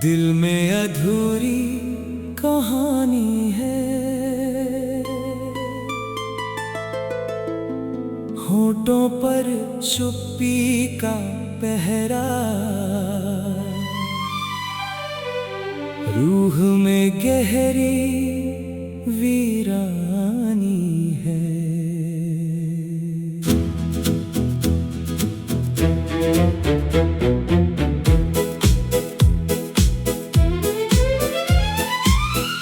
दिल में अधूरी कहानी है, होठों पर चुप्पी का पहरा, रूह में गहरी वीरानी है।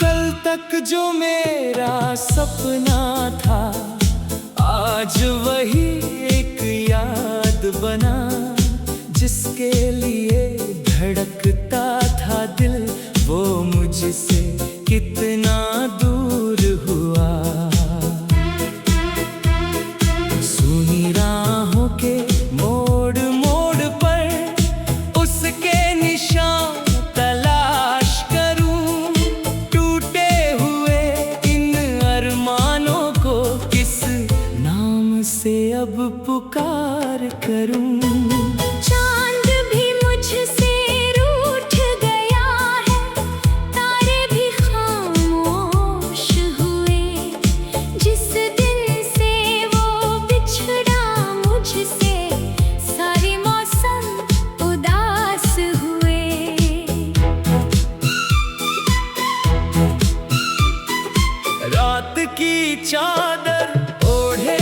कल तक जो मेरा सपना था, आज वही एक याद बना। जिसके लिए धड़कता था दिल, वो मुझसे कितना दूर हुआ। सुनी राहों के मोड़ मोड़ पर उसके निशान तलाश करूं। टूटे हुए इन अरमानों को किस नाम से अब पुकार करूं। रात की चादर ओढ़े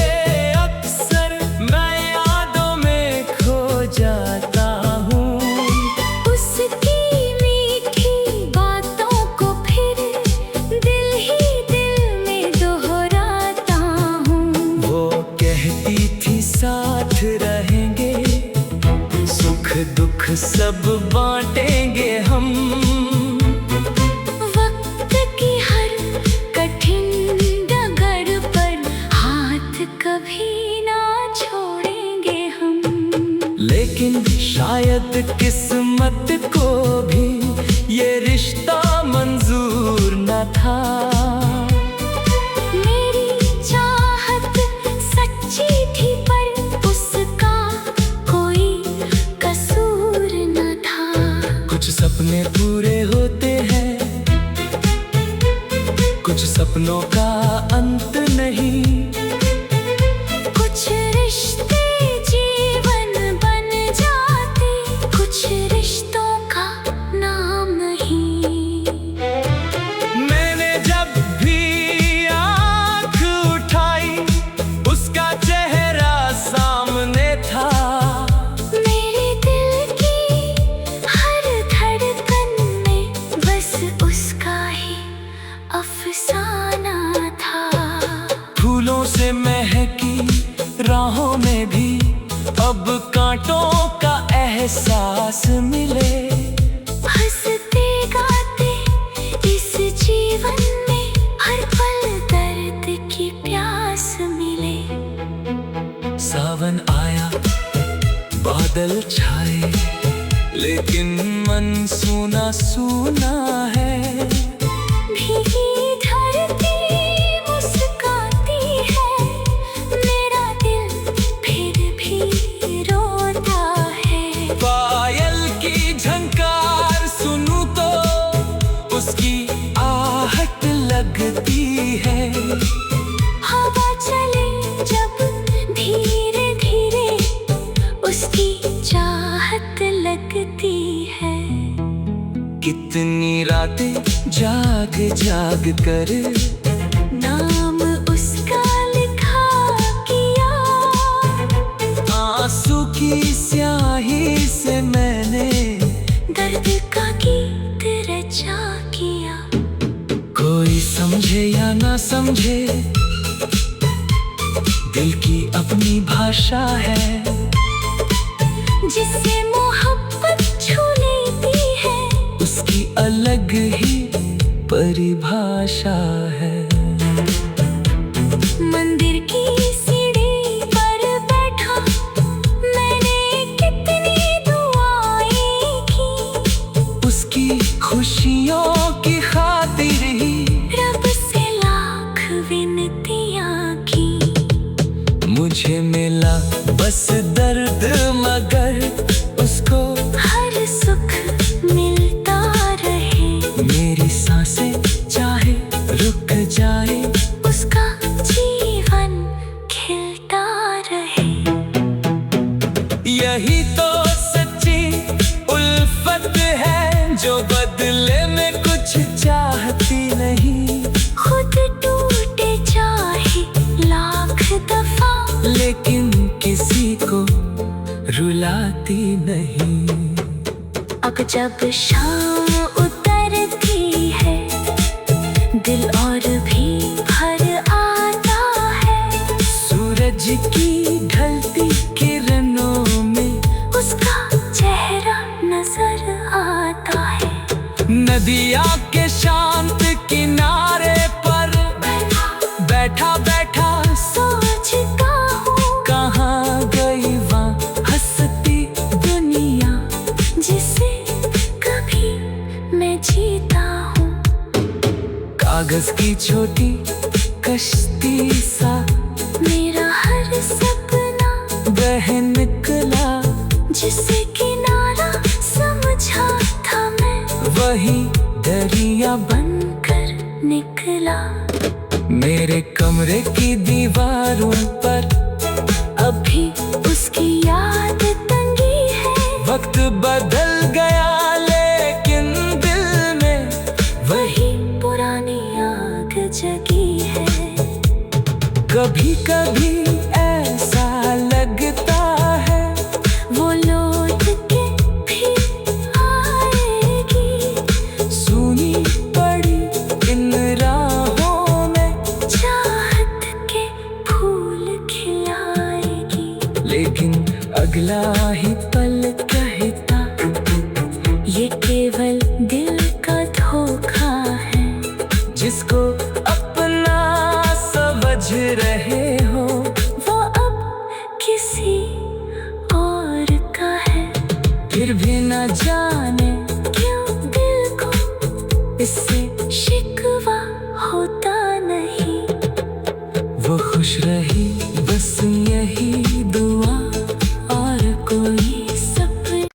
अक्सर मैं यादों में खो जाता हूँ। उसकी मीठी बातों को फिर दिल ही दिल में दोहराता हूँ। वो कहती थी साथ रहेंगे, सुख दुख सब बांटेंगे हम। लेकिन शायद किस्मत को भी ये रिश्ता मंजूर न था। मेरी चाहत सच्ची थी पर उसका कोई कसूर न था। कुछ सपने पूरे होते हैं, कुछ सपनों का अंत नहीं। अफसाना था। फूलों से महकी राहों में भी अब कांटों का एहसास मिले। हंसते गाते इस जीवन में हर पल दर्द की प्यास मिले। सावन आया बादल छाए, लेकिन मन सूना सूना है। भीगी धरती मुस्काती है, मेरा दिल फिर भी रोता है। पायल की झंकार सुनूं तो उसकी आहट लगती है। हवा चले जब धीरे धीरे उसकी चाहत लगती है। कितनी रातें जाग जाग कर नाम उसका लिखा किया। आंसू की स्याही से मैंने दर्द का गीत रचा किया। कोई समझे या ना समझे, दिल की अपनी भाषा है। जिससे मोहब्बत छू लेती है, उसकी अलग ही परिभाषा है। मंदिर की सीढ़ी पर बैठा मैंने कितनी दुआएं की। उसकी खुशियों की खातिर ही रब से लाख विनतियां की। मुझे मिला बस दर्द, मगर उसको हर सुख मिलता अब जब शाम उतरती है दिल और भी भर आता है। सूरज की ढलती किरणों में उसका चेहरा नजर आता है। नदिया के शांत किनारे पर बैठा बैठा सोचता हूँ कहाँ गई वहाँ हंसती दुनिया जिसे कभी मैं जीता हूँ। कागज की छोटी कश्ती सा मेरा हर सपना बह निकला, जिसे किनारा समझा था मैं वही दरिया बनकर निकला। मेरे कमरे की दीवारों पर अभी उसकी याद तंगी है। वक्त बदल गया लेकिन दिल में वही पुरानी आग जगी है। कभी कभी ऐसा लगता है वो लौट के फिर आएगी। सुनी पड़ी इन राहों में चाहत के फूल खिलाएगी। लेकिन अगला ही पल कहता ये केवल दिल का धोखा है। जिसको अपना समझ रहे हो वो अब किसी और का है। फिर भी न जाने क्यों दिल को इससे शिकवा होता नहीं। वो खुश रही बस यही दुआ और कोई सपना।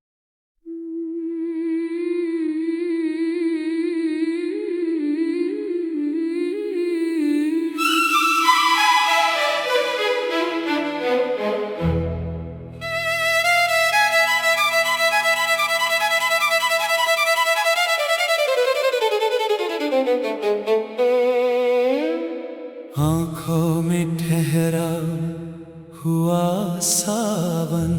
आँखों में ठहरा हुआ सावन,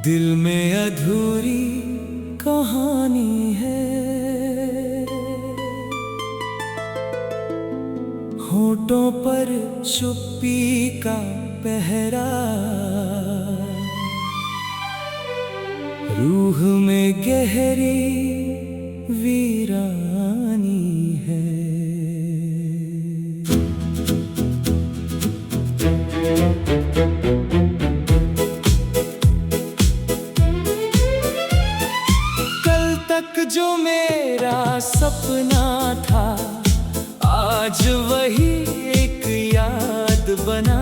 दिल में अधूरी कहानी है। होठों पर चुप्पी का पहरा, रूह में गहरी वीरानी है। कल तक जो मेरा सपना था आज वही एक याद बना।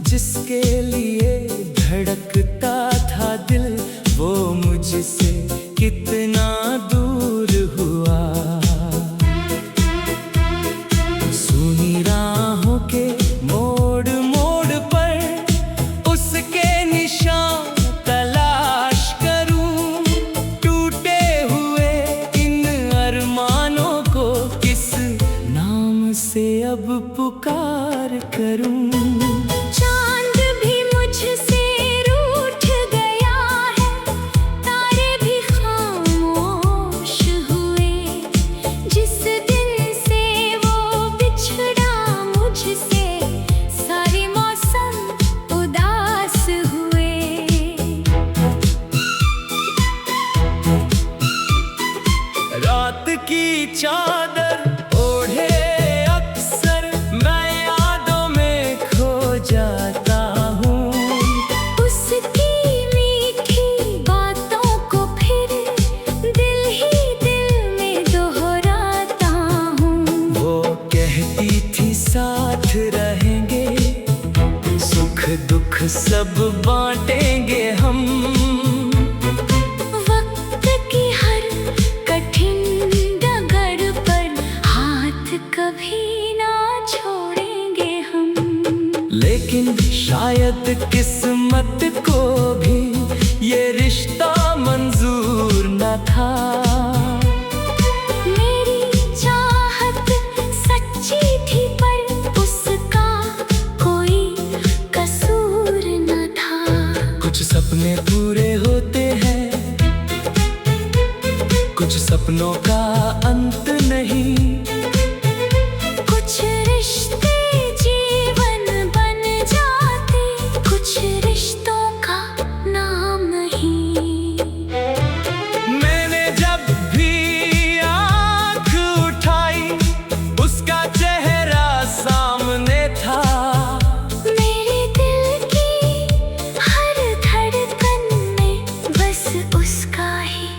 जिसके लिए धड़कता था दिल वो मुझसे कितना दूर हुआ। सुनी राहों के मोड़ मोड़ पर उसके निशान तलाश करूं। टूटे हुए इन अरमानों को किस नाम से अब पुकार करूं। चांद भी मुझसे रूठ गया है, तारे भी खामोश हुए। जिस दिन से वो बिछड़ा मुझसे सारे मौसम उदास हुए। रात की चादर ओढ़े अक्सर मैं यादों में खो जाता हूँ। उसकी मीठी बातों को फिर दिल ही दिल में दोहराता हूँ। वो कहती थी साथ रहेंगे, सुख दुख सब बांटेंगे हम। वक्त की हर कठिन डगर पर हाथ कभी ना छोड़ेंगे हम। लेकिन शायद किस्मत को भी ये रिश्ता मंजूर न था। मेरी चाहत सच्ची थी पर उसका कोई कसूर न था। कुछ सपने पूरे होते हैं, कुछ सपनों का अंत नहीं। कुछ रिश्ते जीवन बन जाते, कुछ रिश्तों का नाम नहीं। मैंने जब भी आँख उठाई, उसका चेहरा सामने था। मेरे दिल की हर धड़कन में बस उसका ही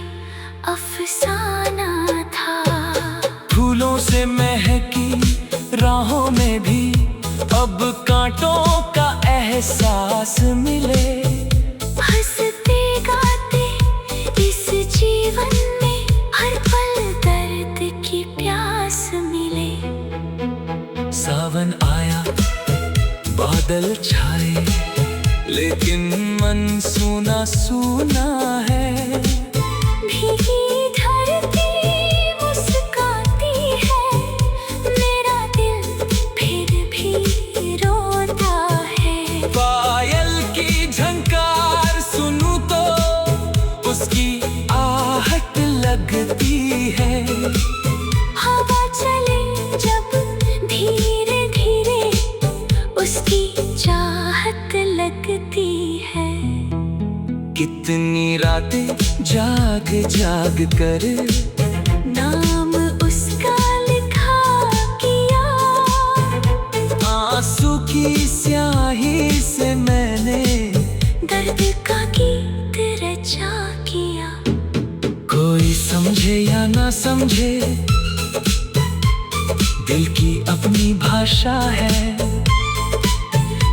अफसाना था। फूलों से महकी राहों में भी अब कांटों का एहसास मिले। हंसते गाते इस जीवन में हर पल दर्द की प्यास मिले। सावन आया, बादल छाए, लेकिन मन सूना सूना है। भीगी धरती मुस्काती है, मेरा दिल फिर भी रोता है। पायल की झंकार सुनूं तो उसकी आहट लगती है। हवा चले जब धीरे धीरे उसकी चाहत लगती है। कितनी रातें जाग जाग कर नाम उसका लिखा किया, आंसू की स्याही से मैंने दर्द का गीत रचा किया। कोई समझे या ना समझे, दिल की अपनी भाषा है।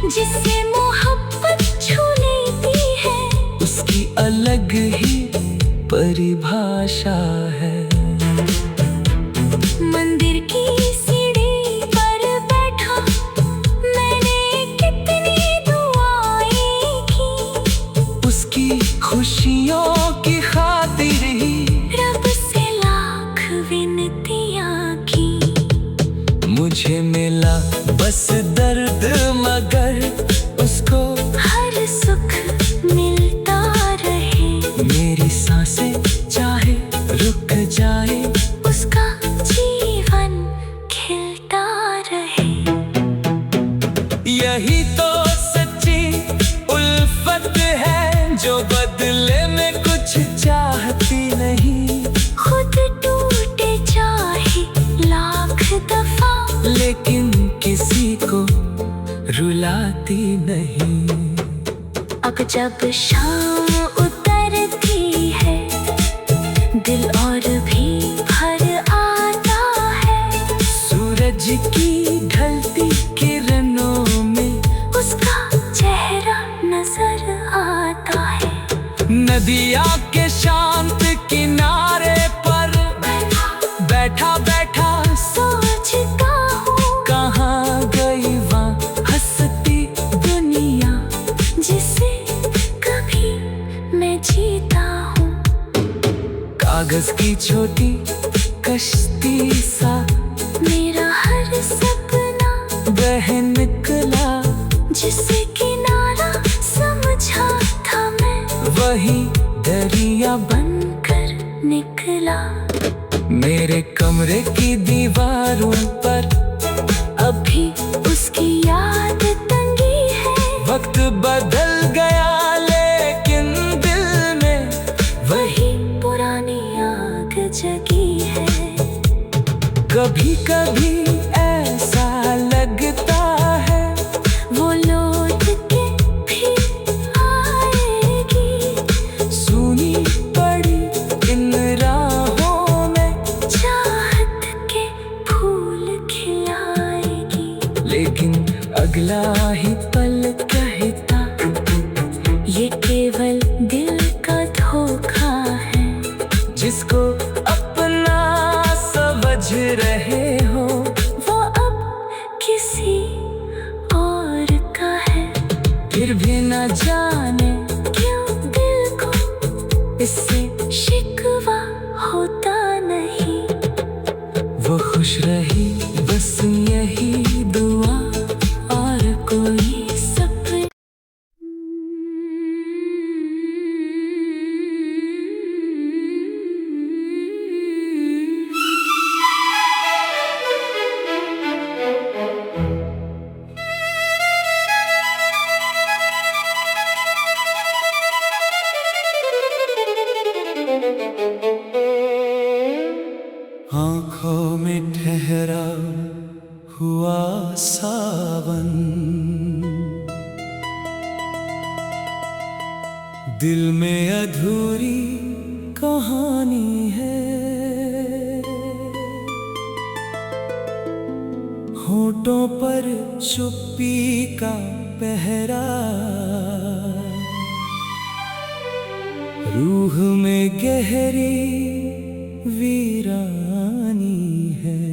जिससे मोहब्बत छू लेती है, उसकी अलग ही परिभाषा है। मंदिर की सीढ़ी पर बैठा मैंने कितनी दुआएं की। उसकी खुशियों की खातिर ही रब से लाख विनतियां की। मुझे मिला बस दर्द, मगर उसको हर सुख मिलता रहे। मेरी सांसें चाहे रुक जाए, उसका जीवन खिलता रहे। यही तो सच्ची उल्फत है, जो बदले में कुछ चाहती नहीं। खुद टूटे चाहे लाख दफा, लेकिन किसी को रुलाती नहीं। अब जब शाम उतरती है, दिल और भी भर आता है। सूरज की ढलती किरणों में उसका चेहरा नजर आता है। नदिया के शांत किनारे पर बैठा बैठा सोचता हूँ कहाँ गई वहाँ हंसती दुनिया, जिसे कभी मैं जीता हूँ। कागज की छोटी कश्ती सा मेरा हर सपना बह निकला। जिसे किनारा समझा था मैं, वही दरिया बनकर निकला। मेरे कमरे की दीवारों पर अभी उसकी याद तंगी है। वक्त बदल गया, लेकिन दिल में वही पुरानी आग जगी है। कभी कभी ऐसा लगता है वो लौट के फिर आएगी। सुनी पड़ी इन राहों में, चाहत के फूल खिलाएगी। लेकिन अगला ही पल कहता ये केवल दिल का धोखा है। जिसको अपना समझ रहे हो, वो अब किसी और का है। फिर भी न जाने क्यों दिल को इससे शिकवा होता नहीं। वो खुश रही, बस यही दुआ, और कोई सपना दिल में अधूरी कहानी है, होठों पर चुप्पी का पहरा, रूह में गहरी वीरानी है।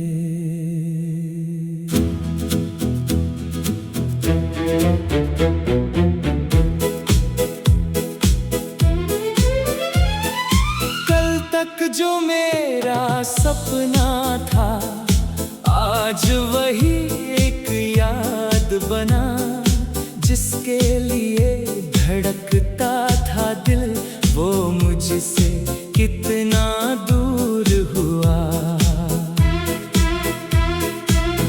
कल तक जो मेरा सपना था, आज वही एक याद बना। जिसके लिए धड़कता था दिल, वो मुझसे कितना दूर हुआ।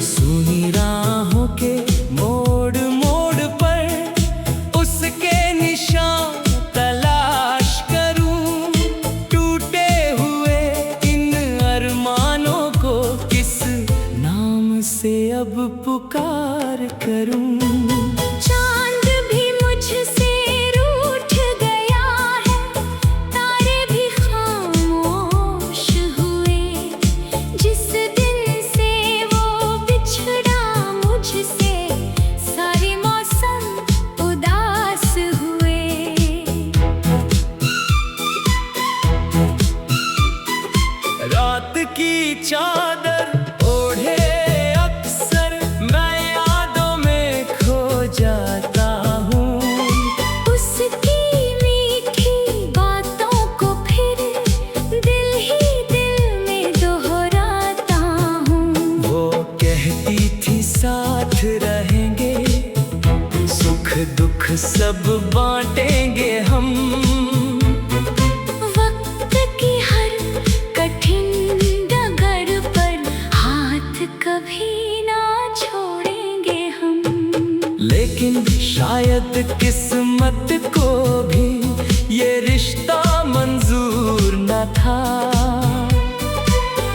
सुनी राहों के मोड़ मोड़ पर उसके निशान तलाश करूं। टूटे हुए इन अरमानों को किस नाम से अब पुकार करूं। रात की चादर ओढ़े अक्सर मैं यादों में खो जाता हूँ। उसकी मीठी बातों को फिर दिल ही दिल में दोहराता हूँ। वो कहती थी साथ रहेंगे, सुख दुख सब बांटेंगे हम। लेकिन शायद किस्मत को भी ये रिश्ता मंजूर न था।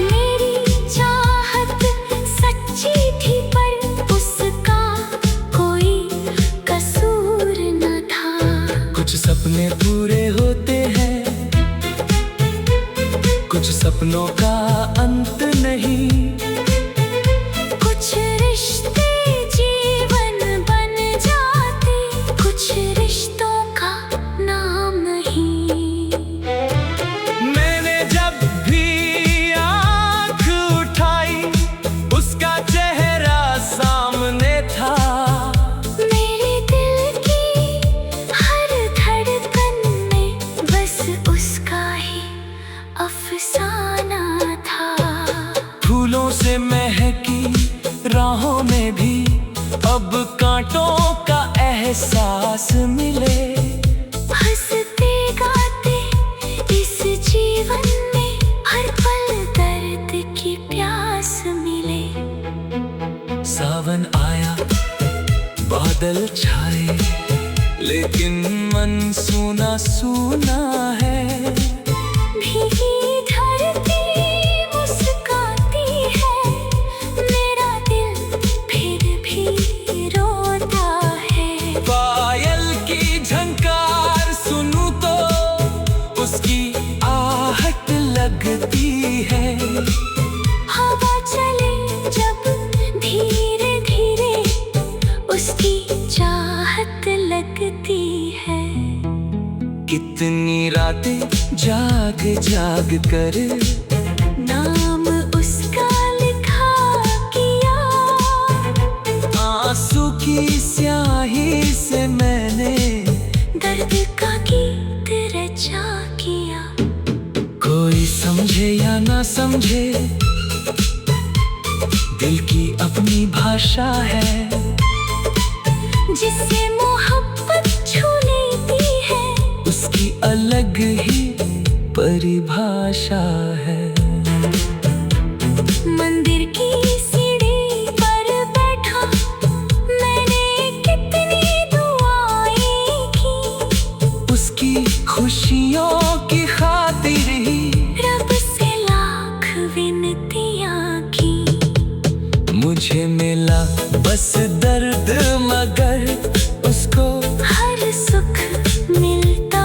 मेरी चाहत सच्ची थी पर उसका कोई कसूर न था। कुछ सपने पूरे होते हैं, कुछ सपनों का अंत नहीं। फूलों से महकी राहों में भी अब कांटों का एहसास मिले। हंसते गाते इस जीवन में हर पल दर्द की प्यास मिले। सावन आया बादल छाए, लेकिन मन सूना सूना है। भीगी धरती मुस्काती है, मेरा दिल फिर भी रोता है। पायल की झंकार सुनूं तो उसकी आहट लगती है। हवा चले जब धीरे धीरे उसकी चाहत लगती है। कितनी रातें जाग जाग कर नाम उसका लिखा किया। आंसू की स्याही से मैंने दर्द का गीत रचा किया। कोई समझे या ना समझे, दिल की अपनी भाषा है। जिससे मोहब्बत छू लेती है, उसकी अलग ही परिभाषा है। मंदिर की सीढ़ी पर बैठा मैंने कितनी दुआएं की। उसकी खुशियों की खातिर ही रब से लाख विनतियां की। मुझे मिला बस दर्द, मगर उसको हर सुख मिलता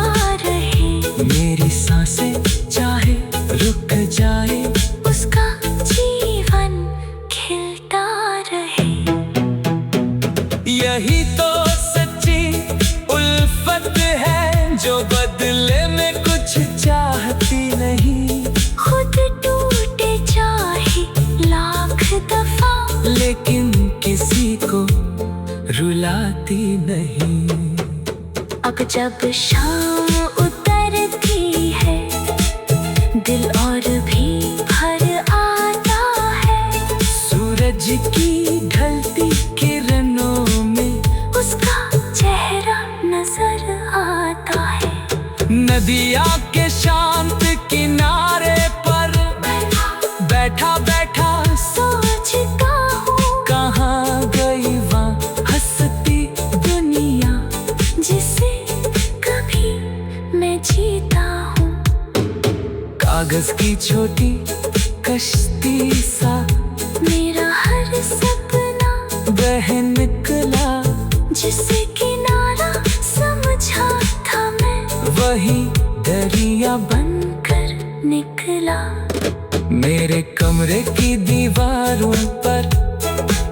जो बदले में कुछ चाहती नहीं। खुद टूटे चाहे लाख दफा, लेकिन किसी को रुलाती नहीं। अब जब शाम उतरती है, दिल और भी भर आता है। सूरज की ढलती किरणों में उसका चेहरा नजर आता है। नदिया के शांत किनारे पर बैठा बैठा सोचता हूँ, कहाँ गई वहाँ हंसती दुनिया, जिसे कभी मैं जीता हूँ। कागज की छोटी कश्ती सा मेरा हर सपना बह निकला, जिसे किनारा समझा था मैं, वही दरिया बनकर निकला। मेरे कमरे की दीवारों पर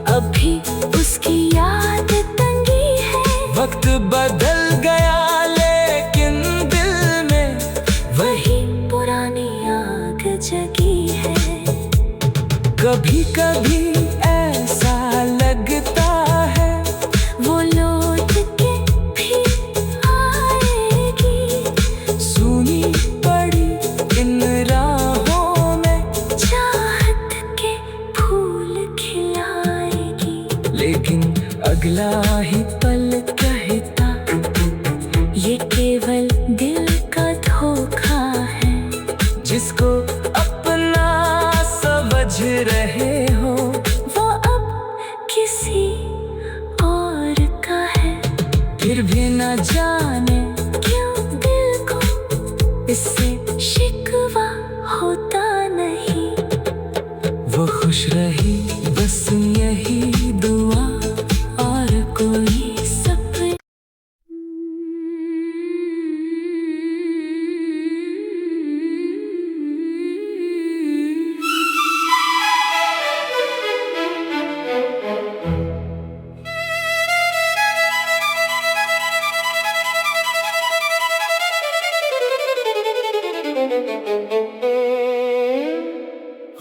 अभी उसकी याद तंगी है। वक्त बदल गया लेकिन दिल में वही पुरानी आग जगी है। कभी कभी ऐसा लगता है वो लौट के भी आएगी, सुनी पड़ी इन राहों में, चाहत के फूल खिलाएगी। लेकिन अगला ही पल कहता ये केवल दिल का धोखा है। जिसको अपना समझ रहे हो वो अब किसी और का है। फिर भी न जाने क्यों दिल को इससे शिकवा होता नहीं। वो खुश रही बस यही दुआ, और कोई सपने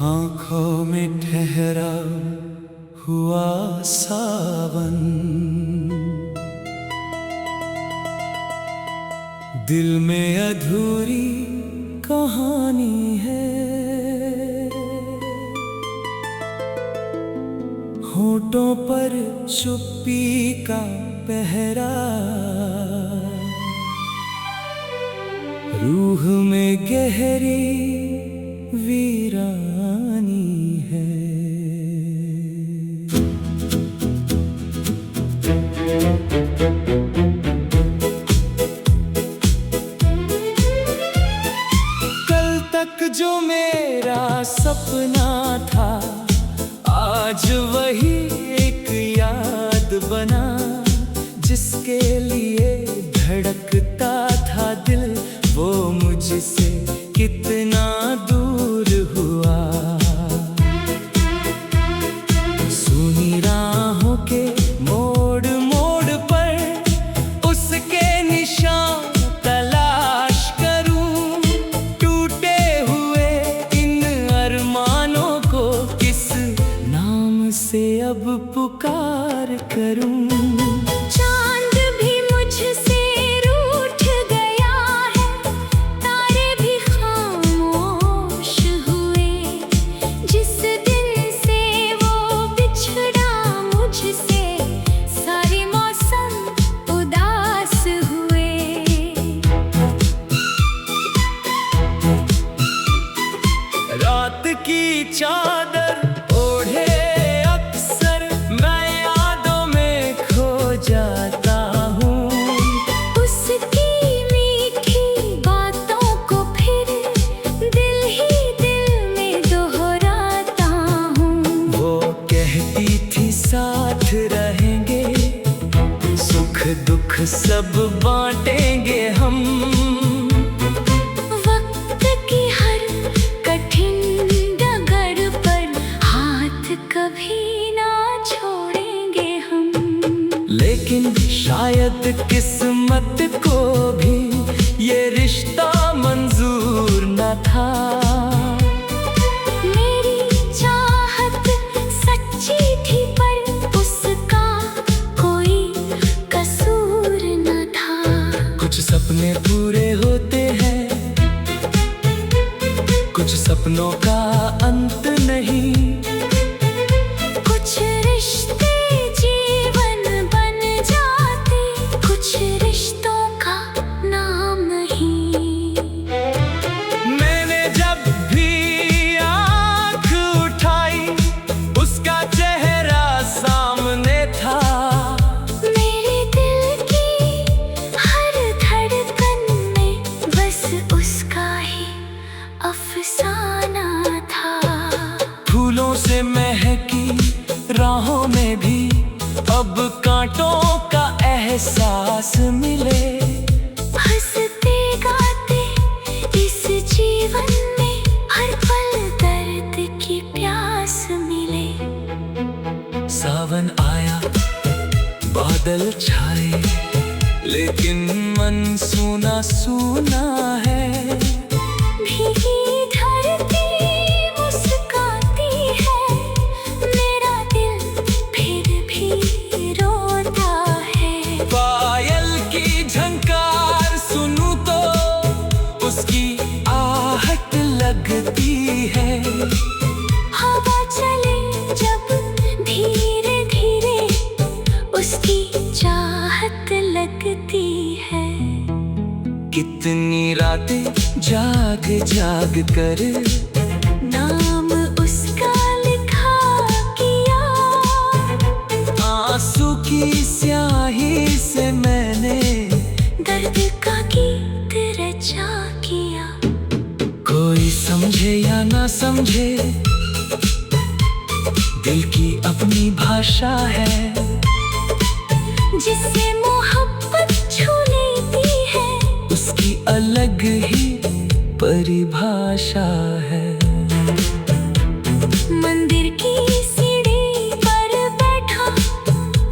आँखों में ठहरा हुआ सावन, दिल में अधूरी कहानी है। होठों पर चुप्पी का पहरा, रूह में गहरी वीरानी है। कल तक जो मेरा सपना था, आज वही एक याद बना। जिसके लिए धड़कता था दिल, वो मुझसे कितना दूर हुआ। सुनी राहों के मोड़ मोड़ पर उसके निशान तलाश करूं। टूटे हुए इन अरमानों को किस नाम से अब पुकार करूं। चांद भी मुझसे रूठ गया है, तारे भी खामोश हुए। जिस दिन से वो बिछड़ा मुझसे, सारे मौसम उदास हुए। रात की चादर ओढ़े अक्सर मैं यादों में खो जाता हूँ। उसकी मीठी बातों को फिर दिल ही दिल में दोहराता हूँ। वो कहती थी साथ रहेंगे, सुख दुख सब बांटेंगे हम। वक्त की हर कठिन डगर पर हाथ कभी ना छोड़ेंगे हम। लेकिन शायद किस्मत को भी कुछ सपने पूरे होते हैं, कुछ सपनों का अंत नहीं। कुछ रिश्ते जीवन बन जाते, कुछ रिश्तों का नाम नहीं। मैंने जब भी आँख उठाई, उसका चेहरा सामने था। मेरे दिल की हर धड़कन में बस उसका ही अफसाना था। फूलों से महकी राहों में भी अब कांटों का एहसास मिले। हंसते गाते इस जीवन में हर पल दर्द की प्यास मिले। सावन आया, बादल छाए, लेकिन मन सूना सूना है। भीगी धरती मुस्काती है, मेरा दिल फिर भी रोता है। पायल की झंकार सुनूं तो उसकी आहट लगती है। हवा चले जब धीरे धीरे उसकी चाहत लगती है। कितनी रातें जाग जाग कर नाम उसका लिखा किया, आंसू की स्याही से मैंने दर्द का गीत रचा किया। कोई समझे या ना समझे, दिल की अपनी भाषा है। जिससे मोहब्बत छू लेती है, उसकी अलग ही परिभाषा है। मंदिर की सीढ़ी पर बैठा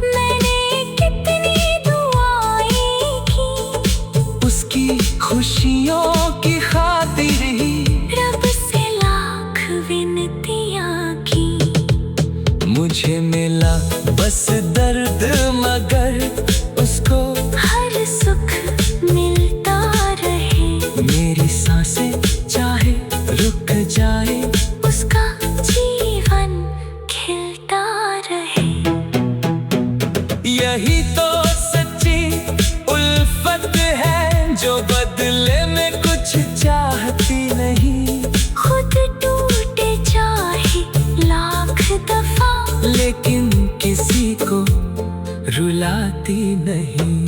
मैंने कितनी दुआएं की। उसकी खुशियों की खातिर ही रब से लाख विनतियां की। मुझे मिला बस दर्द, मगर उसको हर सुख मिलता रहे। मेरी सांसें चाहे रुक जाए, उसका जीवन खिलता रहे। यही तो सच्ची उल्फत है, जो बदले में कुछ चाहती नहीं। खुद टूटे चाहे लाख दफा, लेकिन किसी को रुलाती नहीं।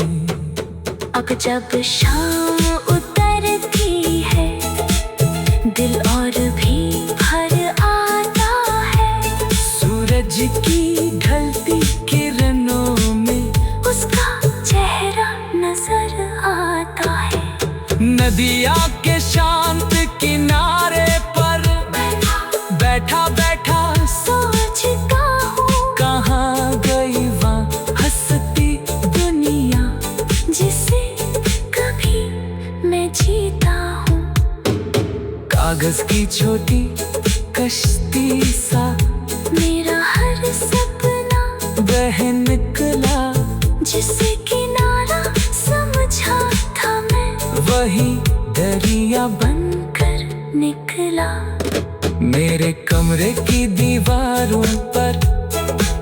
अब जब शाम उतरती है, दिल और भी भर आता है। सूरज की ढलती किरणों में उसका चेहरा नजर आता है। नदिया के शांत किनारे पर बैठा बैठा सोचता हूँ कहाँ गई वहाँ हंसती दुनिया, जिसे कभी मैं जीता हूँ। कागज की छोटी कश्ती सा मेरा हर सपना बह निकला। जिसे किनारा समझा था मैं, वही दरिया बनकर निकला। मेरे कमरे की दीवारों पर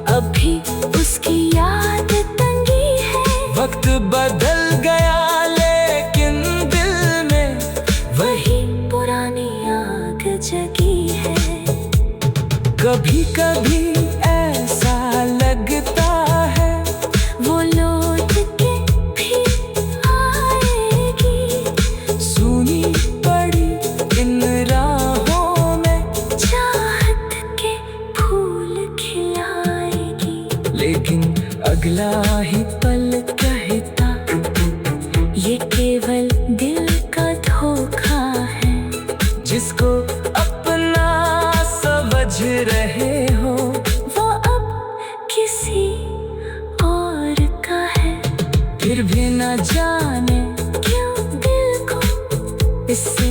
अभी उसकी याद तंगी है। वक्त बदल गया, लेकिन दिल में वही पुरानी आग जगी है। कभी कभी ऐसा लगता है वो लौट के फिर आएगी। सुनी पड़ी इन राहों में, चाहत के फूल खिलाएगी। लेकिन अगला ही पल कहता ये केवल दिल का धोखा है। जिसको अपना समझ रहे हो, वो अब किसी और का है। फिर भी न जाने क्यों दिल को इससे